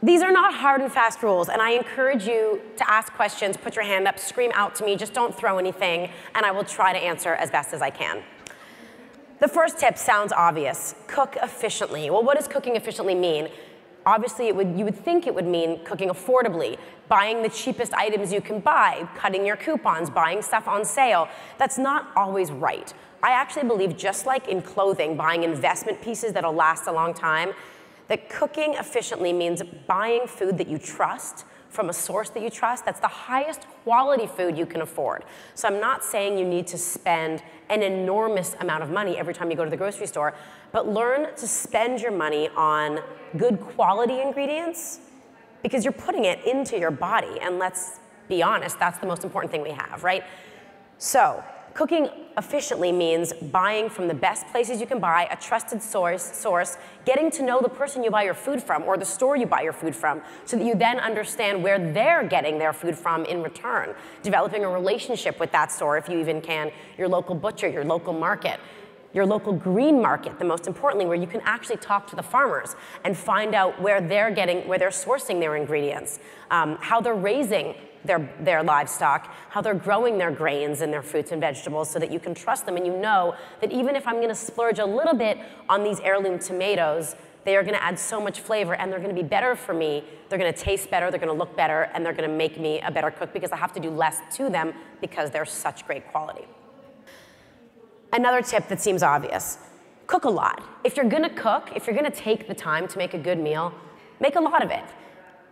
These are not hard and fast rules, and I encourage you to ask questions, put your hand up, scream out to me, just don't throw anything, and I will try to answer as best as I can. The first tip sounds obvious: cook efficiently. Well, what does cooking efficiently mean? Obviously, you would think it would mean cooking affordably, buying the cheapest items you can buy, cutting your coupons, buying stuff on sale. That's not always right. I actually believe, just like in clothing, buying investment pieces that'll last a long time, that cooking efficiently means buying food that you trust from a source that you trust. That's the highest quality food you can afford. So I'm not saying you need to spend an enormous amount of money every time you go to the grocery store, but learn to spend your money on good quality ingredients, because you're putting it into your body, and let's be honest, that's the most important thing we have, right? So cooking efficiently means buying from the best places you can buy, a trusted source, getting to know the person you buy your food from or the store you buy your food from, so that you then understand where they're getting their food from in return, developing a relationship with that store if you even can, your local butcher, your local market, your local green market, the most importantly, where you can actually talk to the farmers and find out where they're sourcing their ingredients, how they're raising their livestock, how they're growing their grains and their fruits and vegetables, so that you can trust them and you know that even if I'm gonna splurge a little bit on these heirloom tomatoes, they are gonna add so much flavor and they're gonna be better for me, they're gonna taste better, they're gonna look better, and they're gonna make me a better cook because I have to do less to them because they're such great quality. Another tip that seems obvious: cook a lot. If you're gonna cook, if you're gonna take the time to make a good meal, make a lot of it.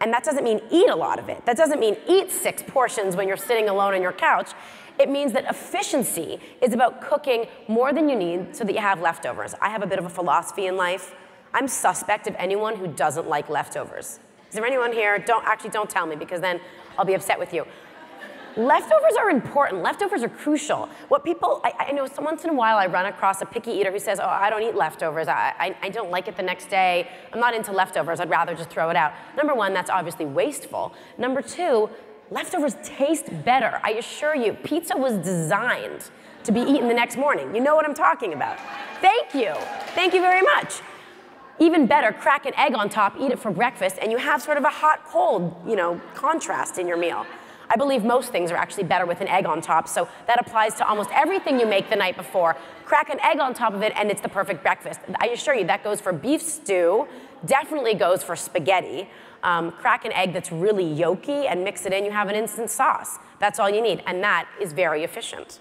And that doesn't mean eat a lot of it. That doesn't mean eat 6 portions when you're sitting alone on your couch. It means that efficiency is about cooking more than you need so that you have leftovers. I have a bit of a philosophy in life. I'm suspect of anyone who doesn't like leftovers. Is there anyone here? Don't tell me, because then I'll be upset with you. Leftovers are important. Leftovers are crucial. What people, I know once in a while I run across a picky eater who says, oh, I don't eat leftovers. I don't like it the next day. I'm not into leftovers. I'd rather just throw it out. Number one, that's obviously wasteful. Number two, leftovers taste better. I assure you, pizza was designed to be eaten the next morning. You know what I'm talking about. Thank you. Thank you very much. Even better, crack an egg on top, eat it for breakfast, and you have sort of a hot-cold, contrast in your meal. I believe most things are actually better with an egg on top, so that applies to almost everything you make the night before. Crack an egg on top of it, and it's the perfect breakfast. I assure you, that goes for beef stew, definitely goes for spaghetti. Crack an egg that's really yolky and mix it in, you have an instant sauce. That's all you need, and that is very efficient.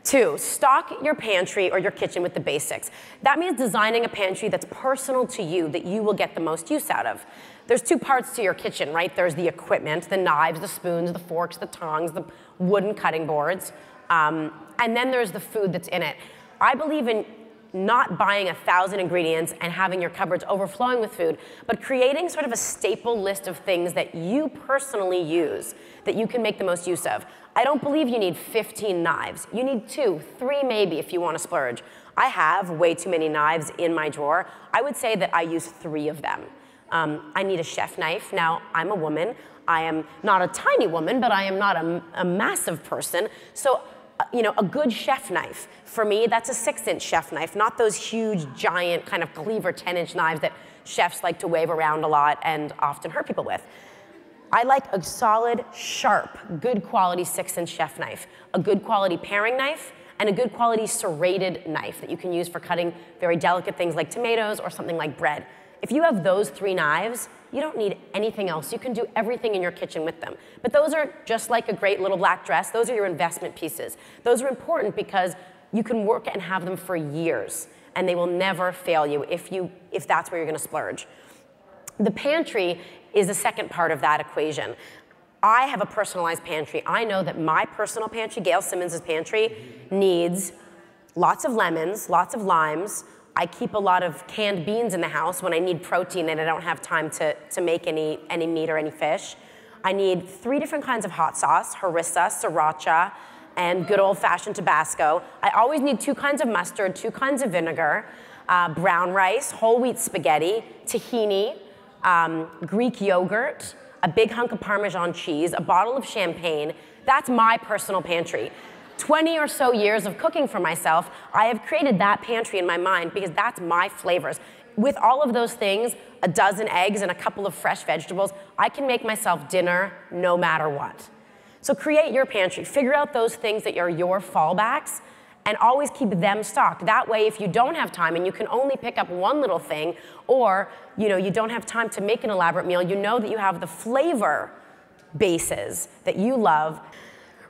2, stock your pantry or your kitchen with the basics. That means designing a pantry that's personal to you, that you will get the most use out of. There's 2 parts to your kitchen, right? There's the equipment, the knives, the spoons, the forks, the tongs, the wooden cutting boards, and then there's the food that's in it. I believe in not buying 1,000 ingredients and having your cupboards overflowing with food, but creating sort of a staple list of things that you personally use, that you can make the most use of. I don't believe you need 15 knives. You need 2, 3 maybe if you want to splurge. I have way too many knives in my drawer. I would say that I use 3 of them. I need a chef knife. Now, I'm a woman. I am not a tiny woman, but I am not a massive person. So, a good chef knife, for me, that's a 6-inch chef knife, not those huge, giant kind of cleaver 10-inch knives that chefs like to wave around a lot and often hurt people with. I like a solid, sharp, good quality 6-inch chef knife, a good quality paring knife, and a good quality serrated knife that you can use for cutting very delicate things like tomatoes or something like bread. If you have those 3 knives, you don't need anything else. You can do everything in your kitchen with them. But those are just like a great little black dress. Those are your investment pieces. Those are important because you can work and have them for years, and they will never fail you if that's where you're gonna splurge. The pantry is the second part of that equation. I have a personalized pantry. I know that my personal pantry, Gail Simmons' pantry, needs lots of lemons, lots of limes. I keep a lot of canned beans in the house when I need protein and I don't have time to make any meat or any fish. I need 3 different kinds of hot sauce: harissa, sriracha, and good old-fashioned Tabasco. I always need 2 kinds of mustard, 2 kinds of vinegar, brown rice, whole wheat spaghetti, tahini, Greek yogurt, a big hunk of Parmesan cheese, a bottle of champagne. That's my personal pantry. 20 or so years of cooking for myself, I have created that pantry in my mind because that's my flavors. with all of those things, a dozen eggs and a couple of fresh vegetables, I can make myself dinner no matter what. So create your pantry. Figure out those things that are your fallbacks and always keep them stocked. That way, if you don't have time and you can only pick up one little thing, or you don't have time to make an elaborate meal, you know that you have the flavor bases that you love.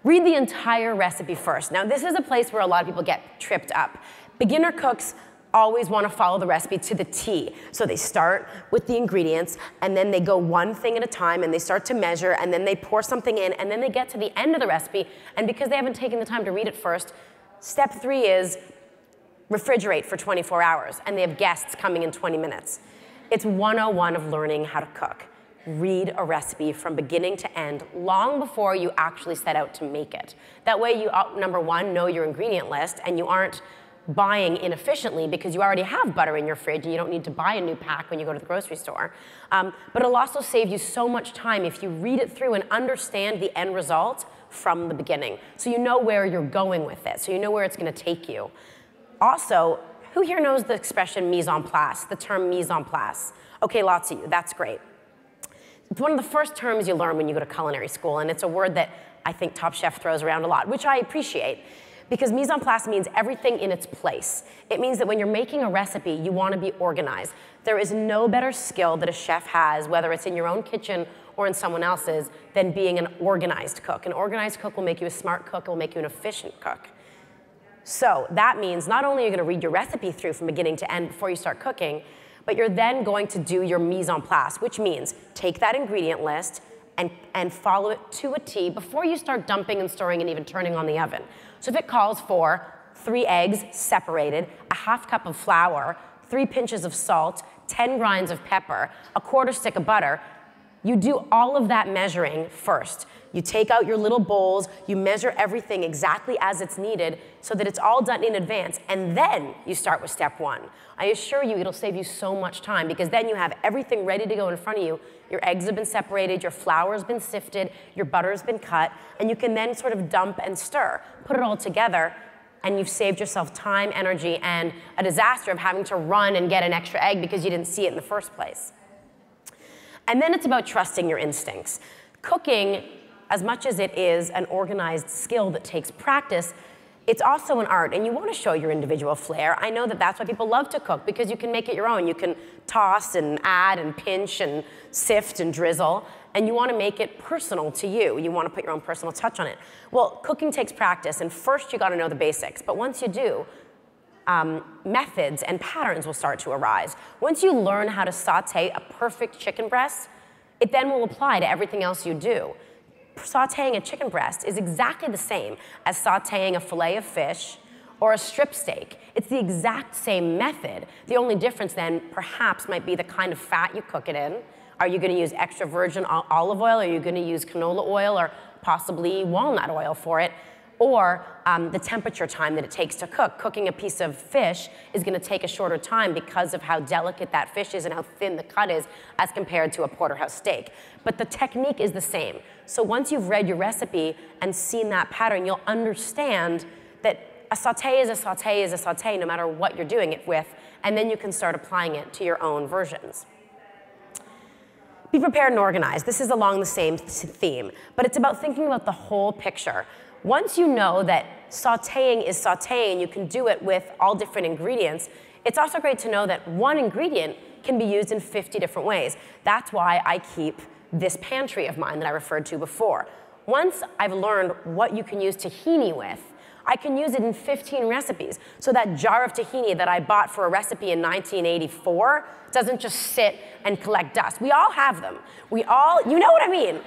Read the entire recipe first. Now, this is a place where a lot of people get tripped up. Beginner cooks always want to follow the recipe to the T. So they start with the ingredients, and then they go one thing at a time, and they start to measure, and then they pour something in, and then they get to the end of the recipe, and because they haven't taken the time to read it first, step 3 is refrigerate for 24 hours, and they have guests coming in 20 minutes. It's 101 of learning how to cook. Read a recipe from beginning to end long before you actually set out to make it. That way you, number one, know your ingredient list, and you aren't buying inefficiently because you already have butter in your fridge and you don't need to buy a new pack when you go to the grocery store. But it'll also save you so much time if you read it through and understand the end result from the beginning. So you know where you're going with it, so you know where it's going to take you. Also, who here knows the expression mise en place, the term mise en place? Okay, lots of you, that's great. It's one of the first terms you learn when you go to culinary school, and it's a word that I think Top Chef throws around a lot, which I appreciate, because mise en place means everything in its place. It means that when you're making a recipe, you want to be organized. There is no better skill that a chef has, whether it's in your own kitchen or in someone else's, than being an organized cook. An organized cook will make you a smart cook, it will make you an efficient cook. So that means not only are you going to read your recipe through from beginning to end before you start cooking, but you're then going to do your mise en place, which means take that ingredient list and follow it to a T before you start dumping and stirring and even turning on the oven. So if it calls for 3 eggs separated, a ½ cup of flour, 3 pinches of salt, 10 grinds of pepper, a 1/4 stick of butter, you do all of that measuring first. You take out your little bowls, you measure everything exactly as it's needed so that it's all done in advance, and then you start with step 1. I assure you it'll save you so much time because then you have everything ready to go in front of you. Your eggs have been separated, your flour has been sifted, your butter's been cut, and you can then sort of dump and stir. Put it all together, and you've saved yourself time, energy, and a disaster of having to run and get an extra egg because you didn't see it in the first place. And then it's about trusting your instincts. Cooking, as much as it is an organized skill that takes practice, it's also an art, and you want to show your individual flair. I know that that's why people love to cook, because you can make it your own. You can toss and add and pinch and sift and drizzle, and you want to make it personal to you. You want to put your own personal touch on it. Well, cooking takes practice, and first you got to know the basics, but once you do, methods and patterns will start to arise. Once you learn how to saute a perfect chicken breast, it then will apply to everything else you do. Sauteing a chicken breast is exactly the same as sauteing a fillet of fish or a strip steak. It's the exact same method. The only difference then perhaps might be the kind of fat you cook it in. Are you going to use extra virgin olive oil? Are you going to use canola oil or possibly walnut oil for it? Or the temperature time that it takes to cook. Cooking a piece of fish is going to take a shorter time because of how delicate that fish is and how thin the cut is as compared to a porterhouse steak. But the technique is the same. So once you've read your recipe and seen that pattern, you'll understand that a saute is a saute is a saute no matter what you're doing it with, and then you can start applying it to your own versions. Be prepared and organized. This is along the same theme, but it's about thinking about the whole picture. Once you know that sauteing is sauteing, you can do it with all different ingredients, it's also great to know that one ingredient can be used in 50 different ways. That's why I keep this pantry of mine that I referred to before. Once I've learned what you can use tahini with, I can use it in 15 recipes. So that jar of tahini that I bought for a recipe in 1984 doesn't just sit and collect dust. We all have them. We all, you know what I mean?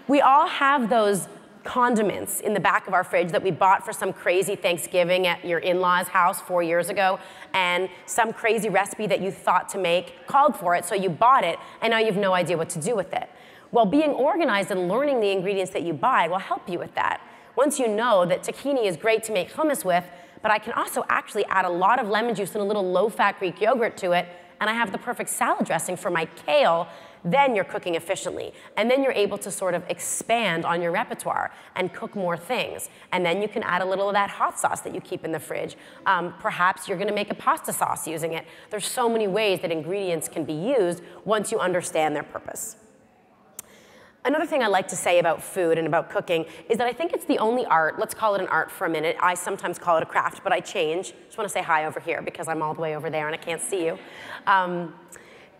We all have those condiments in the back of our fridge that we bought for some crazy Thanksgiving at your in-laws' house 4 years ago, and some crazy recipe that you thought to make called for it, so you bought it, and now you have no idea what to do with it. Well, being organized and learning the ingredients that you buy will help you with that. Once you know that tahini is great to make hummus with, but I can also actually add a lot of lemon juice and a little low-fat Greek yogurt to it, and I have the perfect salad dressing for my kale, then you're cooking efficiently. And then you're able to sort of expand on your repertoire and cook more things. And then you can add a little of that hot sauce that you keep in the fridge. Perhaps you're gonna make a pasta sauce using it. There's so many ways that ingredients can be used once you understand their purpose. Another thing I like to say about food and about cooking is that I think it's the only art, let's call it an art for a minute. I sometimes call it a craft, but I change. Just want to say hi over here because I'm all the way over there and I can't see you.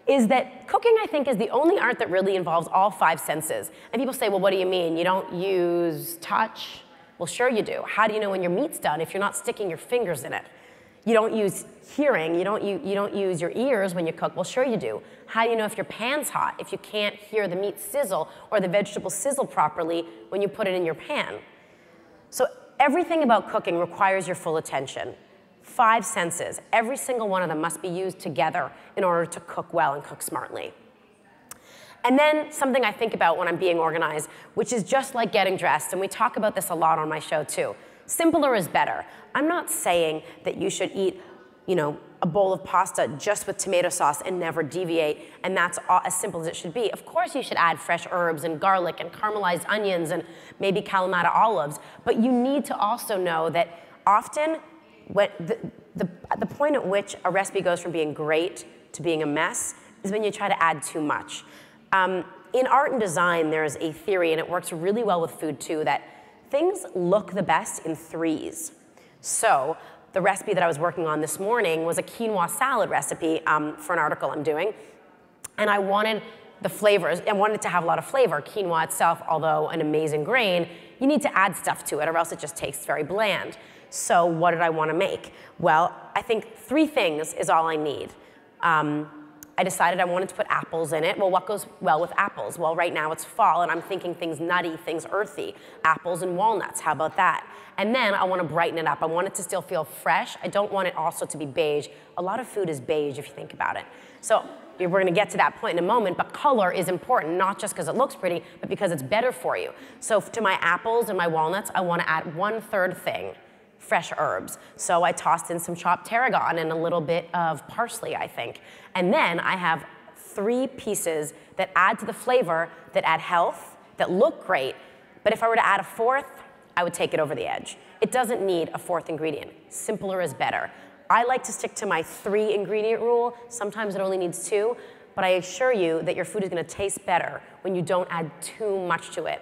Is that cooking, I think, is the only art that really involves all 5 senses. And people say, well, what do you mean? You don't use touch? Well, sure you do. How do you know when your meat's done if you're not sticking your fingers in it? You don't use hearing, you don't use your ears when you cook. Well, sure you do. How do you know if your pan's hot if you can't hear the meat sizzle or the vegetables sizzle properly when you put it in your pan? So everything about cooking requires your full attention. 5 senses, every single one of them must be used together in order to cook well and cook smartly. And then something I think about when I'm being organized, which is just like getting dressed, and we talk about this a lot on my show too. Simpler is better. I'm not saying that you should eat, a bowl of pasta just with tomato sauce and never deviate, and that's as simple as it should be. Of course you should add fresh herbs and garlic and caramelized onions and maybe Kalamata olives, but you need to also know that often the point at which a recipe goes from being great to being a mess is when you try to add too much. In art and design, there's a theory, and it works really well with food too, that things look the best in 3s. So the recipe that I was working on this morning was a quinoa salad recipe for an article I'm doing. And I wanted the flavors, and wanted it to have a lot of flavor. Quinoa itself, although an amazing grain, you need to add stuff to it or else it just tastes very bland. So what did I want to make? Well, I think 3 things is all I need. I decided I wanted to put apples in it. Well, what goes well with apples? Well, right now it's fall, and I'm thinking things nutty, things earthy. Apples and walnuts, how about that? And then I want to brighten it up. I want it to still feel fresh. I don't want it also to be beige. A lot of food is beige if you think about it. So we're going to get to that point in a moment, but color is important, not just because it looks pretty, but because it's better for you. So to my apples and my walnuts, I want to add 1/3 thing. Fresh herbs. So I tossed in some chopped tarragon and a little bit of parsley, I think. And then I have 3 pieces that add to the flavor, that add health, that look great. But if I were to add a 4th, I would take it over the edge. It doesn't need a 4th ingredient. Simpler is better. I like to stick to my 3 ingredient rule. Sometimes it only needs 2, but I assure you that your food is going to taste better when you don't add too much to it.